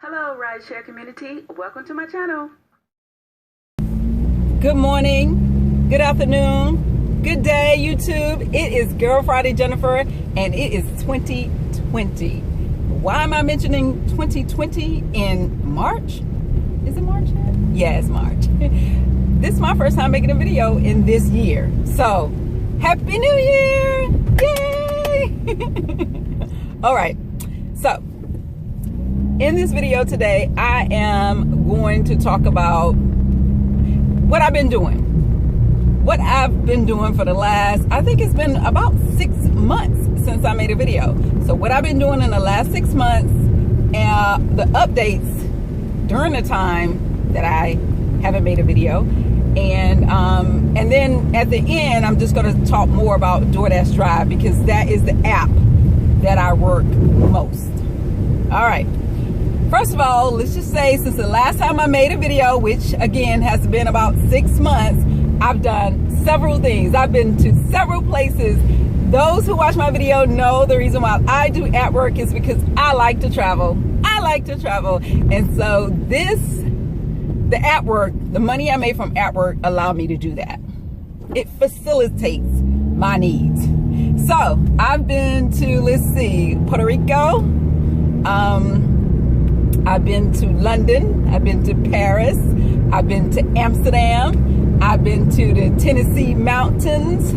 Hello, rideshare community. Welcome to my channel. Good morning, good afternoon, good day, YouTube. It is Girl Friday Jennifer, and it is 2020. Why am I mentioning 2020 in March? Is it March yet? Yeah, it's March. This is my first time making a video in this year. So, Happy New Year! Yay! All right, so in this video today, I am going to talk about what I've been doing. What I've been doing for the last, I think it's been about 6 months since I made a video. So what I've been doing in the last 6 months, and the updates during the time that I haven't made a video. And then at the end, I'm just going to talk more about DoorDash Drive, because that is the app that I work most. All right. First of all, let's just say since the last time I made a video, which again has been about 6 months, I've done several things. I've been to several places. Those who watch my video know the reason why I do app work is because I like to travel. I like to travel. And so the app work, the money I made from app work allowed me to do that. It facilitates my needs. So I've been to, let's see, Puerto Rico. I've been to London, I've been to Paris, I've been to Amsterdam, I've been to the Tennessee mountains,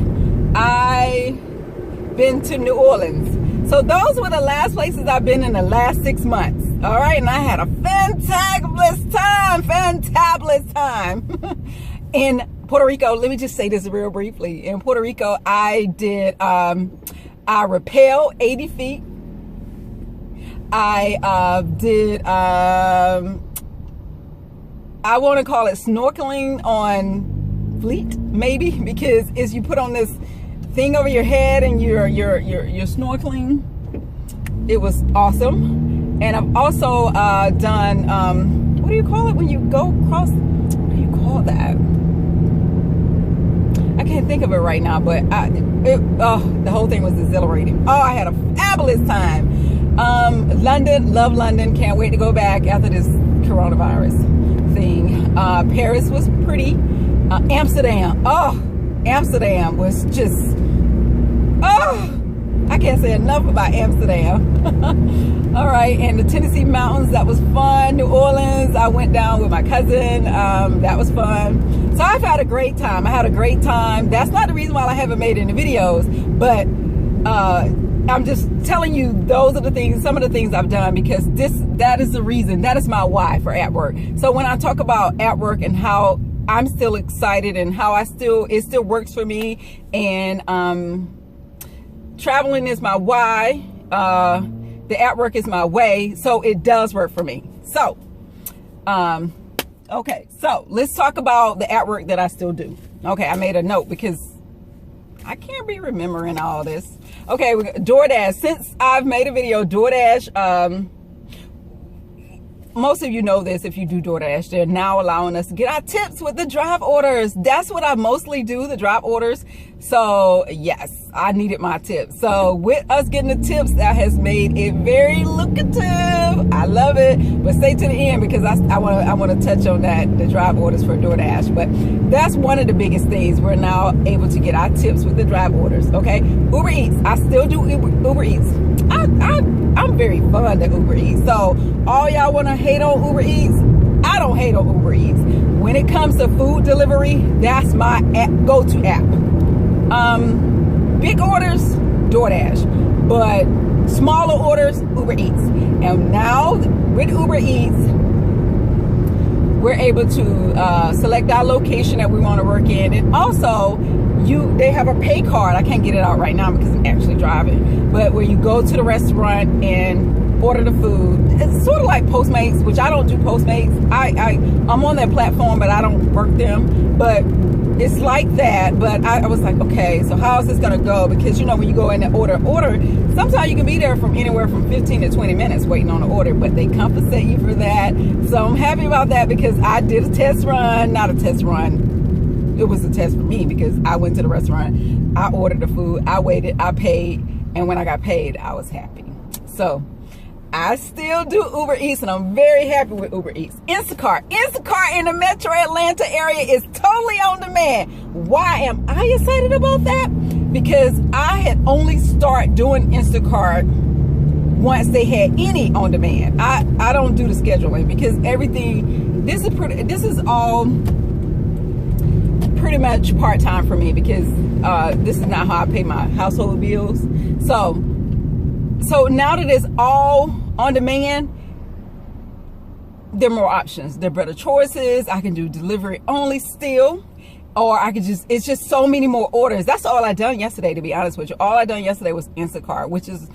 I've been to New Orleans. So those were the last places I've been in the last 6 months. All right, and I had a fantabulous time in Puerto Rico. Let me just say this real briefly. In Puerto Rico, I did, I rappelled 80 feet. I did, I want to call it snorkeling on fleet, maybe, because as you put on this thing over your head and you're snorkeling. It was awesome. And I've also done, what do you call it when you go across, what do you call that? I can't think of it right now, but the whole thing was exhilarating. Oh, I had a fabulous time. London, love London, can't wait to go back after this coronavirus thing. Paris was pretty. Amsterdam was just, I can't say enough about Amsterdam. All right, and the Tennessee mountains, that was fun. New Orleans, I went down with my cousin, that was fun. So I've had a great time. I had a great time. That's not the reason why I haven't made any videos, but I'm just telling you, those are the things, some of the things I've done, because that is the reason, that is my why for app work. So when I talk about app work and how I'm still excited and how it still works for me, and traveling is my why, the app work is my way, so it does work for me. So, okay, so let's talk about the app work that I still do. Okay, I made a note because I can't be remembering all this. Okay, DoorDash. Since I've made a video, DoorDash, most of you know this if you do DoorDash, they're now allowing us to get our tips with the drive orders. That's what I mostly do, the drive orders. So yes, I needed my tips. So with us getting the tips, that has made it very lucrative. I love it. But stay to the end, because I want to touch on that, the drive orders for DoorDash. But that's one of the biggest things. We're now able to get our tips with the drive orders. Okay, Uber Eats. I still do Uber Eats. I'm very fond of Uber Eats. So all y'all want to hate on Uber Eats, I don't hate on Uber Eats. When it comes to food delivery, that's my go-to app. Big orders, DoorDash, but smaller orders, Uber Eats. And now with Uber Eats, we're able to select our location that we want to work in, and also they have a pay card. I can't get it out right now because I'm actually driving, but where you go to the restaurant and order the food. It's sort of like Postmates, which I don't do Postmates. I'm on that platform, but I don't work them. But it's like that. But I was like, okay, so how is this gonna go? Because you know, when you go in and order, sometimes you can be there from anywhere from 15 to 20 minutes waiting on the order, but they compensate you for that. So I'm happy about that, because I did a test run, not a test run. It was a test for me, because I went to the restaurant, I ordered the food, I waited, I paid, and when I got paid, I was happy. So I still do Uber Eats, and I'm very happy with Uber Eats. Instacart in the metro Atlanta area is totally on demand. Why am I excited about that? Because I had only started doing Instacart once they had any on demand. I don't do the scheduling because everything, this is all pretty much part-time for me, because this is not how I pay my household bills. So now that it's all on demand, there are more options, there are better choices. I can do delivery only still, or I could it's just so many more orders. That's all I done yesterday, to be honest with you. All I done yesterday was Instacart, which is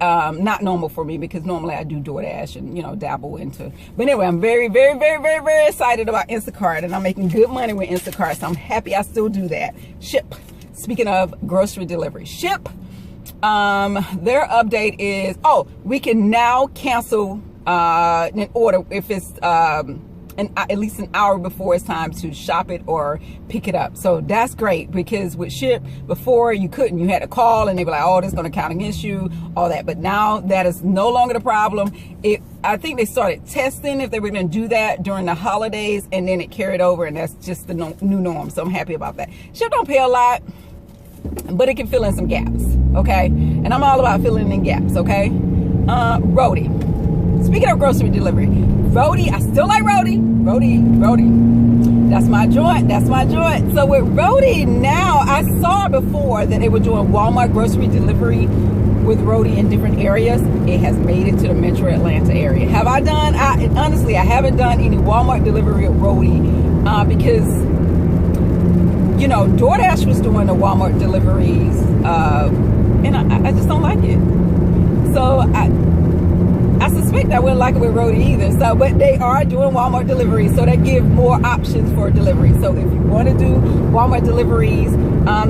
not normal for me, because normally I do DoorDash and, you know, dabble into. But anyway, I'm very, very, very, very, very excited about Instacart, and I'm making good money with Instacart, so I'm happy I still do that. Ship. Speaking of grocery delivery, Ship. Their update is, we can now cancel an order if it's at least an hour before it's time to shop it or pick it up. So that's great, because with Ship, before you couldn't. You had to call and they were like, oh, this is going to count against you, all that. But now that is no longer the problem. I think they started testing if they were going to do that during the holidays, and then it carried over, and that's just the new norm. So I'm happy about that. Ship don't pay a lot, but it can fill in some gaps, okay? And I'm all about filling in gaps, okay? Roadie. Speaking of grocery delivery, Roadie, I still like Roadie. Roadie. That's my joint. That's my joint. So with Roadie now, I saw before that they were doing Walmart grocery delivery with Roadie in different areas. It has made it to the metro Atlanta area. Have I done? Honestly, I haven't done any Walmart delivery with Roadie because, you know, DoorDash was doing the Walmart deliveries, and I just don't like it. So I suspect I wouldn't like it with Roadie either. So, but they are doing Walmart deliveries, so that gives more options for delivery. So if you want to do Walmart deliveries,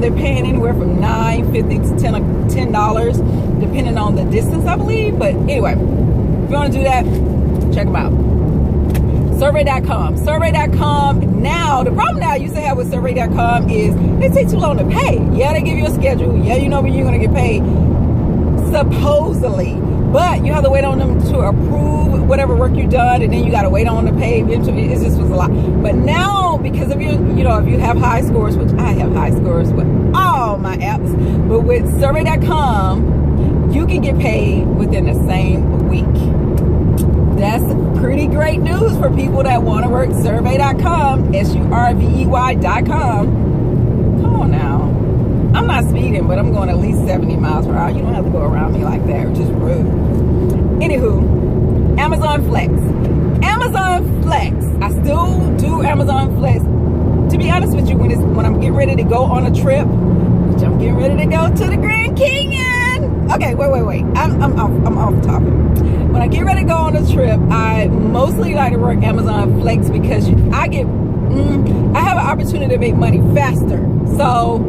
they're paying anywhere from $9.50 to $10, depending on the distance, I believe. But anyway, if you want to do that, check them out. Survey.com. Now, the problem that I used to have with Survey.com is they take too long to pay. Yeah, they give you a schedule. Yeah, you know when you're going to get paid, supposedly. But you have to wait on them to approve whatever work you've done, and then you got to wait on them to pay. It just was a lot. But now, because of if you have high scores, which I have high scores with all my apps, but with Survey.com, you can get paid within the same week. That's pretty great news for people that want to work. Survey.com, SURVEY.com. Come on now. I'm not speeding, but I'm going at least 70 miles per hour. You don't have to go around me like that. It's just rude. Anywho, Amazon Flex. Amazon Flex. I still do Amazon Flex. To be honest with you, when I'm getting ready to go on a trip, which I'm getting ready to go to the Grand Canyon. Okay, wait. I'm off topic. When I get ready to go on a trip, I mostly like to work Amazon Flex because I have an opportunity to make money faster. So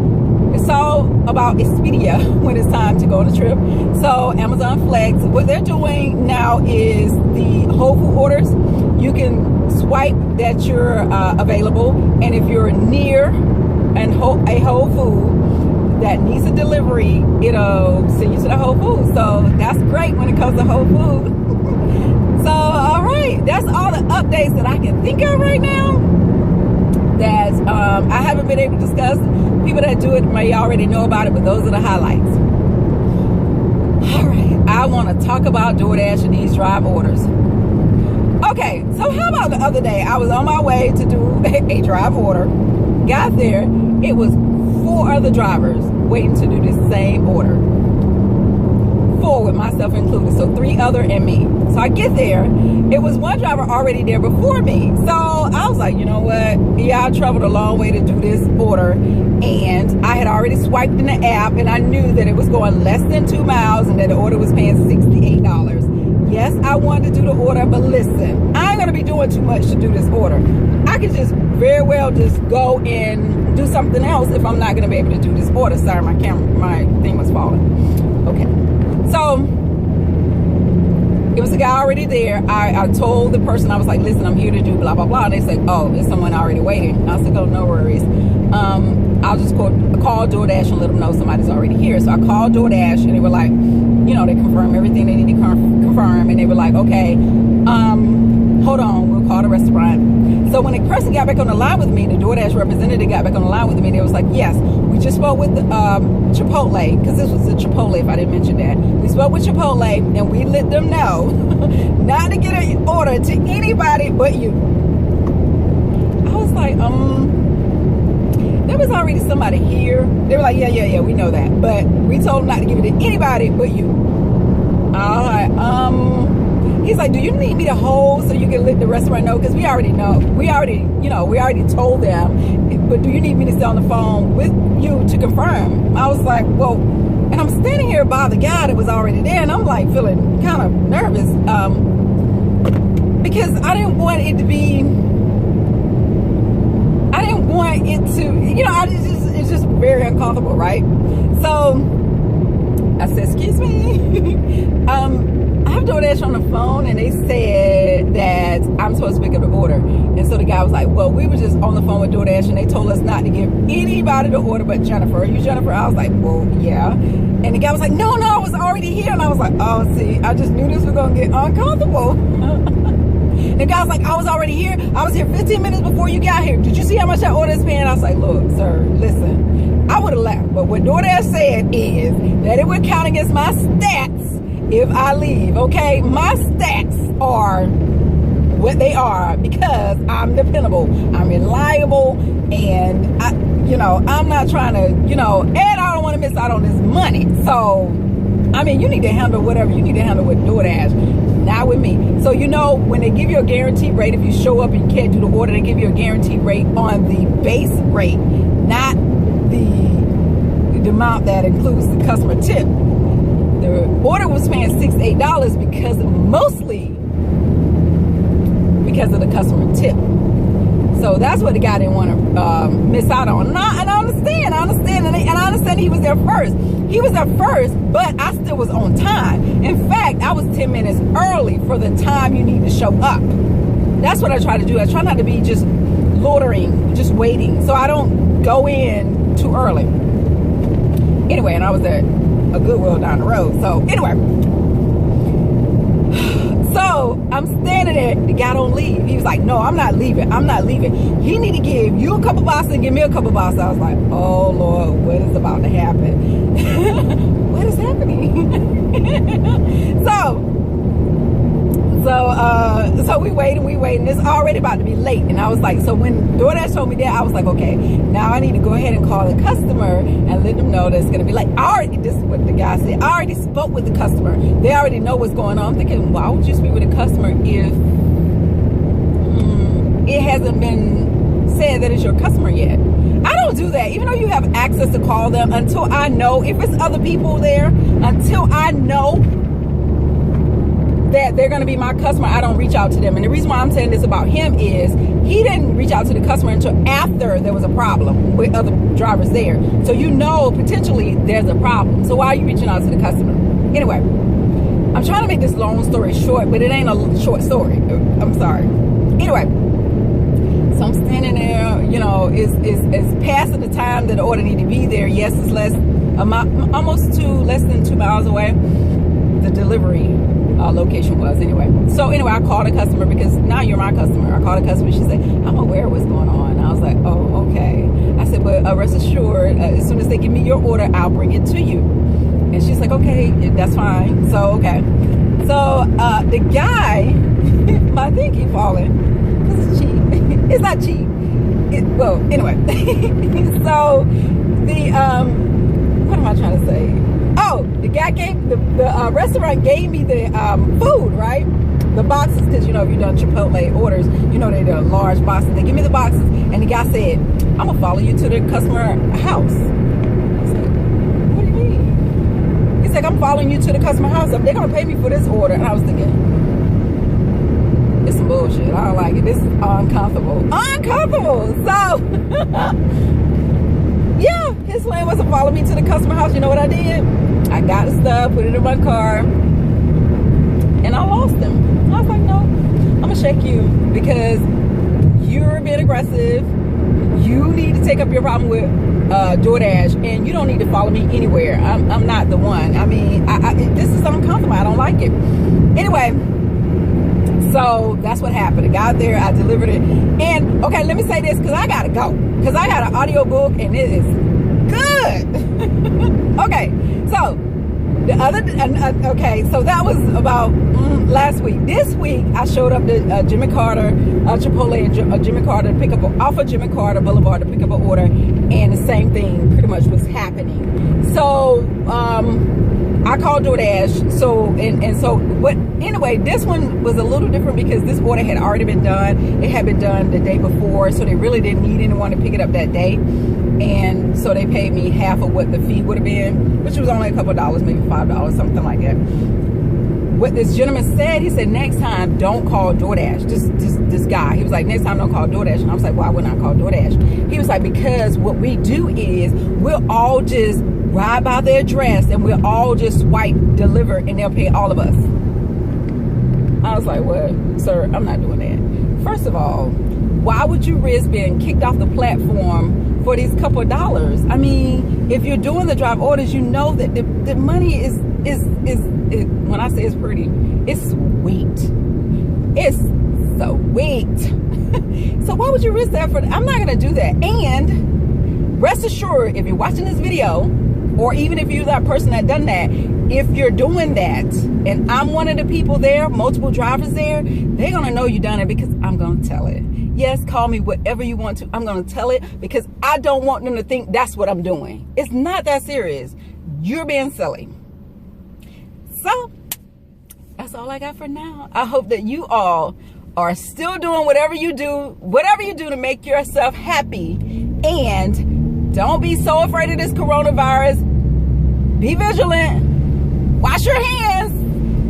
it's all about Expedia when it's time to go on a trip. So Amazon Flex, what they're doing now is the Whole Food orders. You can swipe that you're available, and if you're near a Whole Food that needs a delivery, it'll send you to the Whole Food. So that's great when it comes to Whole Food. So all right, that's all the updates that I can think of right now that I haven't been able to discuss. People that do it may already know about it, but those are the highlights. All right, I want to talk about DoorDash and these drive orders. Okay, so how about the other day? I was on my way to do a drive order. Got there, it was 4 other drivers waiting to do the same order. 4 with myself included, so 3 other and me. So I get there, it was 1 driver already there before me. So I was like, you know what? Yeah, I traveled a long way to do this order, and I had already swiped in the app, and I knew that it was going less than 2 miles and that the order was paying $68. Yes, I wanted to do the order, but listen, I ain't gonna be doing too much to do this order. I could just very well just go and do something else if I'm not gonna be able to do this order. Sorry, my thing was falling. Okay. So it was a guy already there. I told the person, I was like, listen, I'm here to do blah, blah, blah. And they said, oh, there's someone already waiting. I said, oh, no worries. I'll just call DoorDash and let them know somebody's already here. So I called DoorDash and they were like, you know, they confirmed everything they need to confirm. And they were like, okay, hold on, we'll call the restaurant. So when the person got back on the line with me, the DoorDash representative got back on the line with me, they was like, yes, we just spoke with the, Chipotle, because this was the Chipotle, if I didn't mention that. We spoke with Chipotle and we let them know not to get an order to anybody but you. I was like, there was already somebody here. They were like, yeah, we know that. But we told them not to give it to anybody but you. All right, he's like, do you need me to hold so you can let the restaurant know? Because we already know. We already told them. But do you need me to stay on the phone with you to confirm? I was like, well, and I'm standing here by the guy that was already there, and I'm like feeling kind of nervous because I didn't want it to be. I didn't want it to, you know, it's just very uncomfortable, right? So I said, excuse me. I have DoorDash on the phone and they said that I'm supposed to pick up the order. And so the guy was like, well, we were just on the phone with DoorDash and they told us not to give anybody the order but Jennifer. Are you Jennifer? I was like, well, yeah. And the guy was like, no, I was already here. And I was like, oh, see, I just knew this was going to get uncomfortable. The guy was like, I was already here. I was here 15 minutes before you got here. Did you see how much that order is paying? I was like, look, sir, listen, I would have left. But what DoorDash said is that it would count against my stats if I leave, okay? My stats are what they are because I'm dependable, I'm reliable, and I'm not trying to, and I don't want to miss out on this money. So, I mean, you need to handle whatever you need to handle with DoorDash, not with me. So, when they give you a guaranteed rate, if you show up and you can't do the order, they give you a guaranteed rate on the base rate, not the amount that includes the customer tip. The order was paying $68 mostly because of the customer tip. So that's what the guy didn't want to miss out on. And I understand, and I understand he was there first. He was there first, but I still was on time. In fact, I was 10 minutes early for the time you need to show up. That's what I try to do. I try not to be just loitering, just waiting, so I don't go in too early. Anyway, and I was at a Goodwill down the road. So anyway, so I'm standing there. The guy don't leave. He was like, no, I'm not leaving. He need to give you a couple boxes and give me a couple boxes. I was like, oh Lord, what is about to happen? What is happening? So we wait and it's already about to be late. And I was like, so when DoorDash told me that, I was like, okay, now I need to go ahead and call the customer and let them know that it's going to be late. This is what the guy said. I already spoke with the customer. They already know what's going on. I'm thinking, why would you speak with a customer if it hasn't been said that it's your customer yet? I don't do that, even though you have access to call them, until I know if it's other people there, until I know that they're going to be my customer, I don't reach out to them. And the reason why I'm saying this about him is he didn't reach out to the customer until after there was a problem with other drivers there. So potentially there's a problem. So why are you reaching out to the customer? Anyway, I'm trying to make this long story short, but it ain't a short story. I'm sorry. Anyway, so I'm standing there, it's passing the time that the order need to be there. Yes, it's less than 2 miles away. The delivery location was anyway. So anyway, I called a customer because now you're my customer. I called a customer. She said, I'm aware of what's going on. And I was like, oh, okay. I said, but rest assured, as soon as they give me your order, I'll bring it to you. And she's like, okay, that's fine. So, okay. So the guy, my thing keep falling. This is cheap. It's not cheap. Well, anyway. So what am I trying to say? Oh, the guy gave, the restaurant gave me the food, right? The boxes, because, if you've done Chipotle orders, they're large boxes. They give me the boxes, and the guy said, I'm going to follow you to the customer house. I said, what do you mean? He's like, I'm following you to the customer house. They're going to pay me for this order. And I was thinking, it's some bullshit. I don't like it. This is uncomfortable. So, yeah, his plan was to follow me to the customer house. You know what I did? I got the stuff, put it in my car, and I lost him. I was like, no, I'm gonna shake you because you're being aggressive. You need to take up your problem with DoorDash, and you don't need to follow me anywhere. I'm not the one. I mean, this is uncomfortable. I don't like it. Anyway, so that's what happened. I got there, I delivered it, and okay, let me say this because I gotta go because I got an audio book and it is good. Okay, so the other so that was about last week. This week I showed up to Jimmy Carter Chipotle and Jimmy Carter to pick up off of Jimmy Carter Boulevard to pick up an order, and the same thing pretty much was happening. So I called DoorDash. Anyway, this one was a little different because this order had already been done. It had been done the day before, so they really didn't need anyone to pick it up that day. And so they paid me half of what the fee would have been, which was only a couple of dollars, maybe $5, something like that. What this gentleman said, he said, next time don't call DoorDash. This guy, he was like, next time don't call DoorDash. And I was like, why wouldn't I call DoorDash? He was like, because what we do is we'll all just ride by their address and we'll all just swipe deliver and they'll pay all of us. I was like, well, sir, I'm not doing that. First of all, why would you risk being kicked off the platform for these couple of dollars? I mean, if you're doing the drive orders, you know that the money is when I say it's pretty, it's sweet. It's sweet. So why would you risk that for? I'm not gonna do that. And rest assured, if you're watching this video, or even if you're that person that done that, if you're doing that and I'm one of the people there, multiple drivers there, they're gonna know you done it because I'm gonna tell it. Yes, call me whatever you want to. I'm gonna tell it because I don't want them to think that's what I'm doing. It's not that serious. You're being silly. So that's all I got for now. I hope that you all are still doing whatever you do to make yourself happy, and don't be so afraid of this coronavirus. Be vigilant. Wash your hands.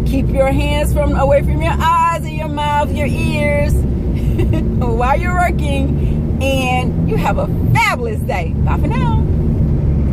Keep your hands away from your eyes and your mouth, your ears while you're working. And you have a fabulous day. Bye for now.